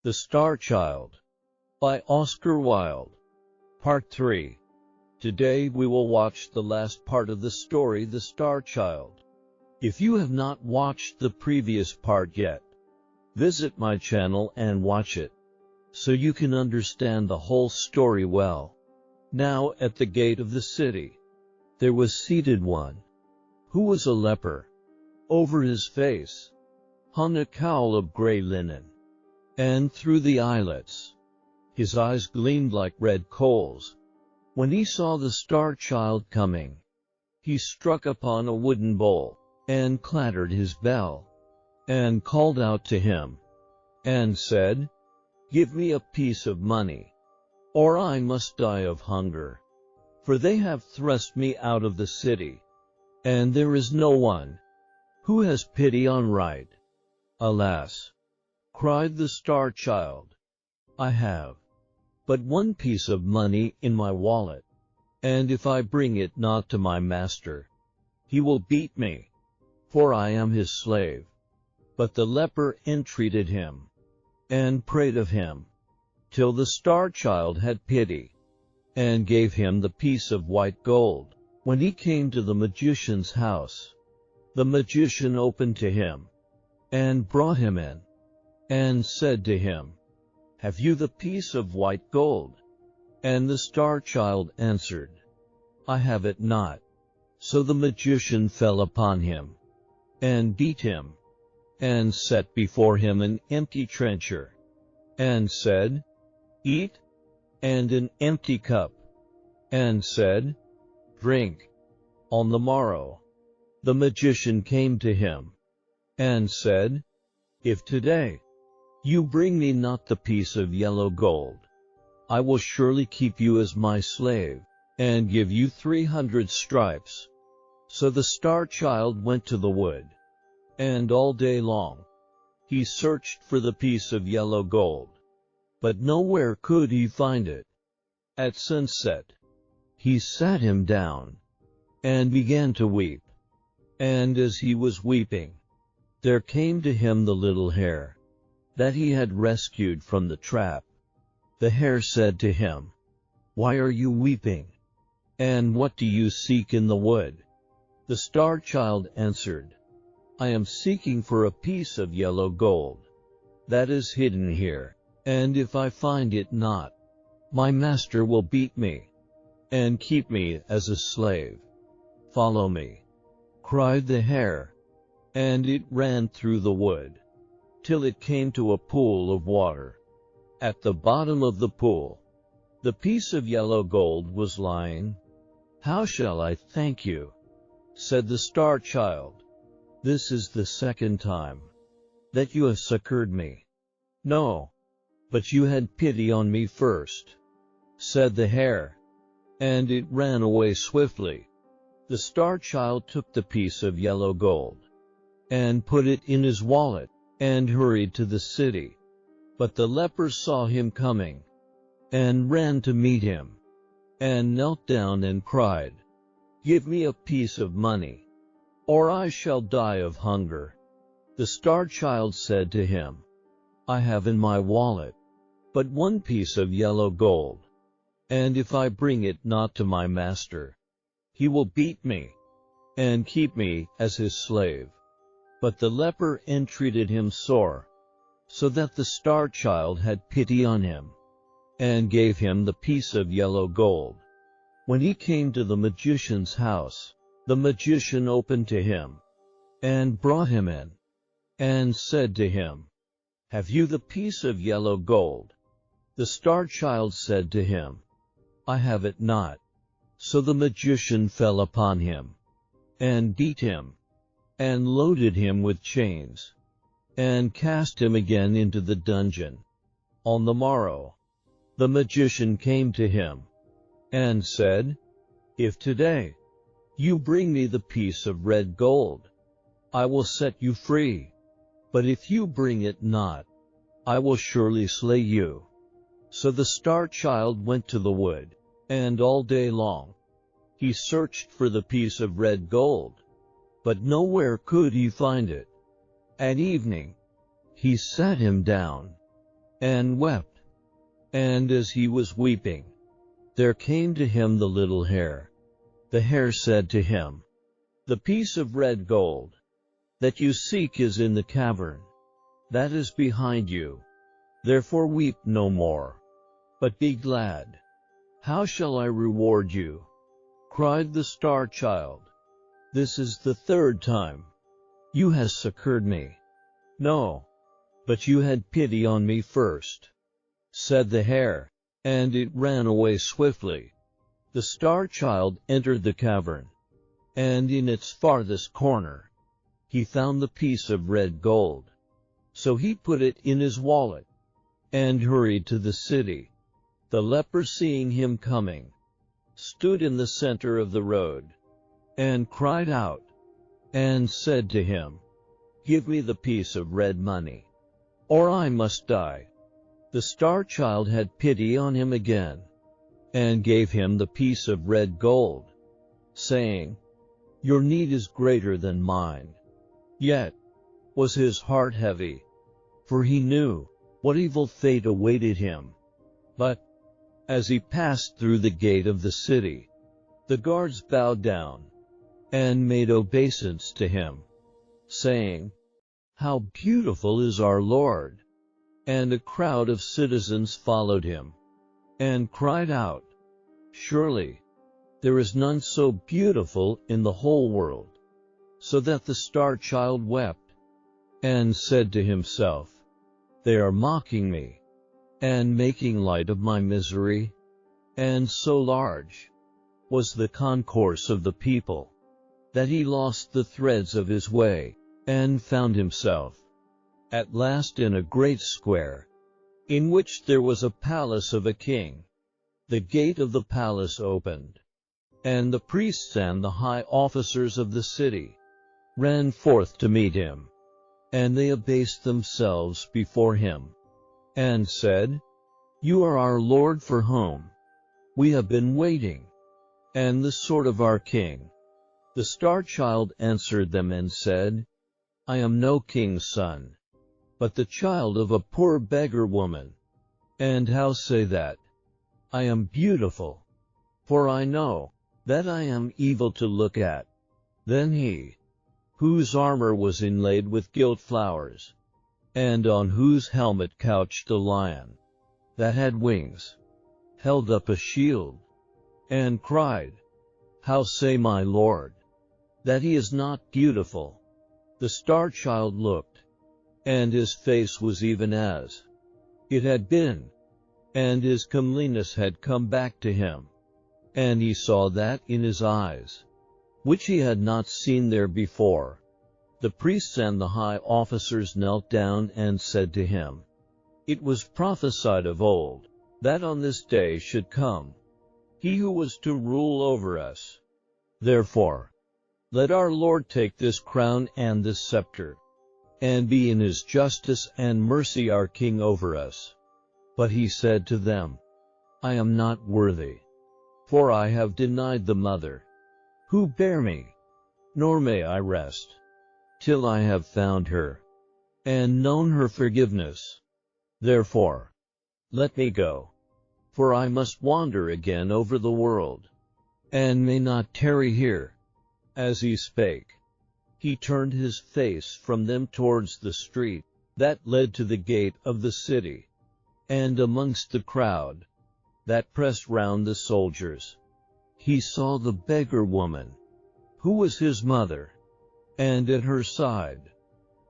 The Star Child by Oscar Wilde. Part 3. Today we will watch the last part of the story, The Star Child. If you have not watched the previous part yet, visit my channel and watch it, so you can understand the whole story well. Now at the gate of the city, there was seated one, who was a leper. Over his face hung a cowl of gray linen, and through the eyelets his eyes gleamed like red coals. When he saw the Star Child coming, he struck upon a wooden bowl, and clattered his bell, and called out to him, and said, "Give me a piece of money, or I must die of hunger, for they have thrust me out of the city, and there is no one who has pity on right." "Alas," cried the Star Child, "I have but one piece of money in my wallet, and if I bring it not to my master, he will beat me, for I am his slave." But the leper entreated him, and prayed of him, till the Star Child had pity, and gave him the piece of white gold. When he came to the magician's house, the magician opened to him, and brought him in, and said to him, "Have you the piece of white gold?" And the Star Child answered, "I have it not." So the magician fell upon him, and beat him, and set before him an empty trencher, and said, "Eat," and an empty cup, and said, "Drink." On the morrow, the magician came to him, and said, "If today you bring me not the piece of yellow gold, I will surely keep you as my slave, and give you 300 stripes. So the Star Child went to the wood, and all day long he searched for the piece of yellow gold, but nowhere could he find it. At sunset he sat him down, and began to weep. And as he was weeping, there came to him the little hare that he had rescued from the trap. The hare said to him, "Why are you weeping? And what do you seek in the wood?" The Star Child answered, "I am seeking for a piece of yellow gold that is hidden here, and if I find it not, my master will beat me, and keep me as a slave." "Follow me," cried the hare, and it ran through the wood, till it came to a pool of water. At the bottom of the pool, the piece of yellow gold was lying. "How shall I thank you?" said the Star Child. "This is the second time that you have succored me." "No, but you had pity on me first," said the hare, and it ran away swiftly. The Star Child took the piece of yellow gold, and put it in his wallet, and hurried to the city. But the leper saw him coming, and ran to meet him, and knelt down and cried, "Give me a piece of money, or I shall die of hunger." The Star Child said to him, "I have in my wallet but one piece of yellow gold, and if I bring it not to my master, he will beat me, and keep me as his slave." But the leper entreated him sore, so that the Star Child had pity on him, and gave him the piece of yellow gold. When he came to the magician's house, the magician opened to him, and brought him in, and said to him, "Have you the piece of yellow gold?" The Star Child said to him, "I have it not." So the magician fell upon him, and beat him, and loaded him with chains, and cast him again into the dungeon. On the morrow, the magician came to him, and said, "If today you bring me the piece of red gold, I will set you free, but if you bring it not, I will surely slay you." So the Star Child went to the wood, and all day long he searched for the piece of red gold, but nowhere could he find it. At evening he sat him down, and wept. And as he was weeping, there came to him the little hare. The hare said to him, "The piece of red gold that you seek is in the cavern that is behind you. Therefore weep no more, but be glad." "How shall I reward you?" cried the star child. "This is the third time you have succored me." "No, but you had pity on me first," said the hare, and it ran away swiftly. The star child entered the cavern, and in its farthest corner he found the piece of red gold. So he put it in his wallet, and hurried to the city. The leper, seeing him coming, stood in the center of the road, and cried out, and said to him, "Give me the piece of red money, or I must die." The star child had pity on him again, and gave him the piece of red gold, saying, "Your need is greater than mine." Yet was his heart heavy, for he knew what evil fate awaited him. But as he passed through the gate of the city, the guards bowed down and made obeisance to him, saying, "How beautiful is our Lord!" And a crowd of citizens followed him, and cried out, "Surely there is none so beautiful in the whole world." So that the star child wept, and said to himself, "They are mocking me, and making light of my misery." And so large was the concourse of the people, that he lost the threads of his way, and found himself at last in a great square, in which there was a palace of a king. The gate of the palace opened, and the priests and the high officers of the city ran forth to meet him, and they abased themselves before him, and said, "You are our Lord for whom we have been waiting, and the sword of our king." The star child answered them and said, "I am no king's son, but the child of a poor beggar woman. And how say that I am beautiful? For I know that I am evil to look at." Then he, whose armor was inlaid with gilt flowers, and on whose helmet couched a lion that had wings, held up a shield, and cried, "How say my Lord that he is not beautiful?" The star child looked, and his face was even as it had been, and his comeliness had come back to him, and he saw that in his eyes which he had not seen there before. The priests and the high officers knelt down and said to him, "It was prophesied of old that on this day should come he who was to rule over us. Therefore, let our Lord take this crown and this scepter, and be in his justice and mercy our king over us." But he said to them, "I am not worthy, for I have denied the mother who bare me, nor may I rest till I have found her, and known her forgiveness. Therefore, let me go, for I must wander again over the world, and may not tarry here." As he spake, he turned his face from them towards the street that led to the gate of the city, and amongst the crowd that pressed round the soldiers, he saw the beggar woman, who was his mother, and at her side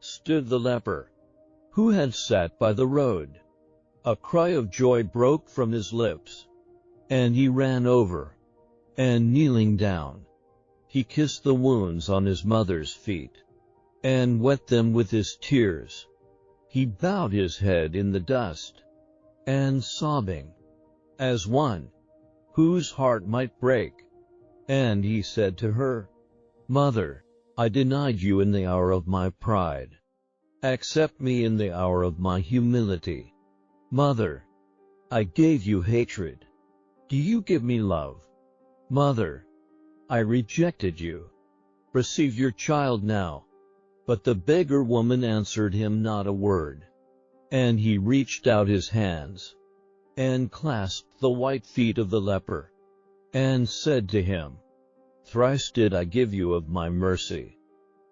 stood the leper, who had sat by the road. A cry of joy broke from his lips, and he ran over, and kneeling down, he kissed the wounds on his mother's feet, and wet them with his tears. He bowed his head in the dust, and sobbing, as one whose heart might break, and he said to her, "Mother, I denied you in the hour of my pride. Accept me in the hour of my humility. Mother, I gave you hatred. Do you give me love? Mother, I rejected you. Receive your child now." But the beggar woman answered him not a word. And he reached out his hands, and clasped the white feet of the leper, and said to him, "Thrice did I give you of my mercy.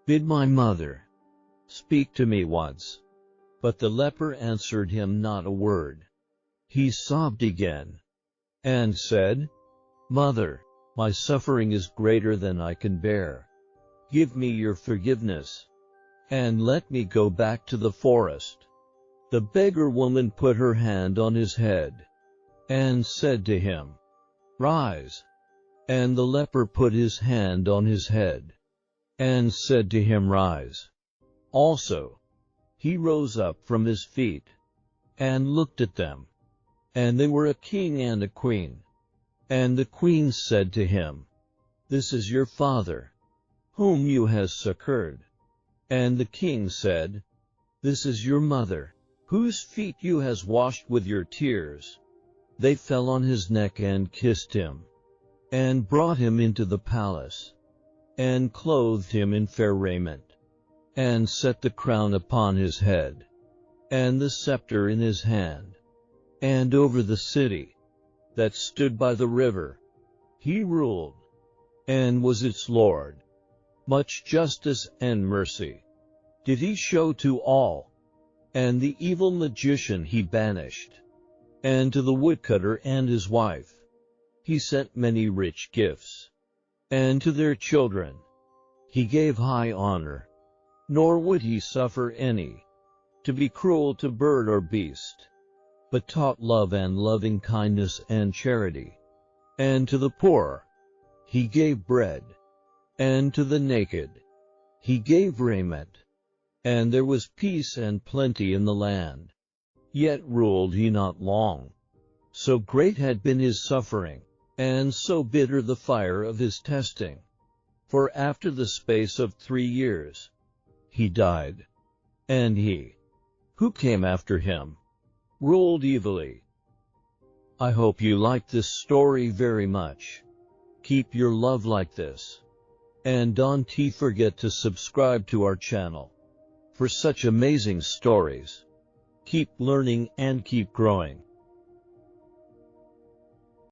Bid my mother speak to me once." But the leper answered him not a word. He sobbed again, and said, "Mother, my suffering is greater than I can bear. Give me your forgiveness, and let me go back to the forest." The beggar woman put her hand on his head, and said to him, "Rise." And the leper put his hand on his head, and said to him, "Rise." Also, he rose up from his feet, and looked at them. And they were a king and a queen. And the queen said to him, "This is your father, whom you have succored." And the king said, "This is your mother, whose feet you has washed with your tears." They fell on his neck and kissed him, and brought him into the palace, and clothed him in fair raiment, and set the crown upon his head, and the scepter in his hand. And over the city that stood by the river he ruled, and was its lord. Much justice and mercy did he show to all. And the evil magician he banished, and to the woodcutter and his wife he sent many rich gifts. And to their children he gave high honor, nor would he suffer any to be cruel to bird or beast, but taught love and loving kindness and charity. And to the poor he gave bread, and to the naked he gave raiment. And there was peace and plenty in the land. Yet ruled he not long. So great had been his suffering, and so bitter the fire of his testing. For after the space of 3 years he died. And he, who came after him, ruled evilly. I hope you liked this story very much. Keep your love like this. And don't forget to subscribe to our channel for such amazing stories. Keep learning and keep growing.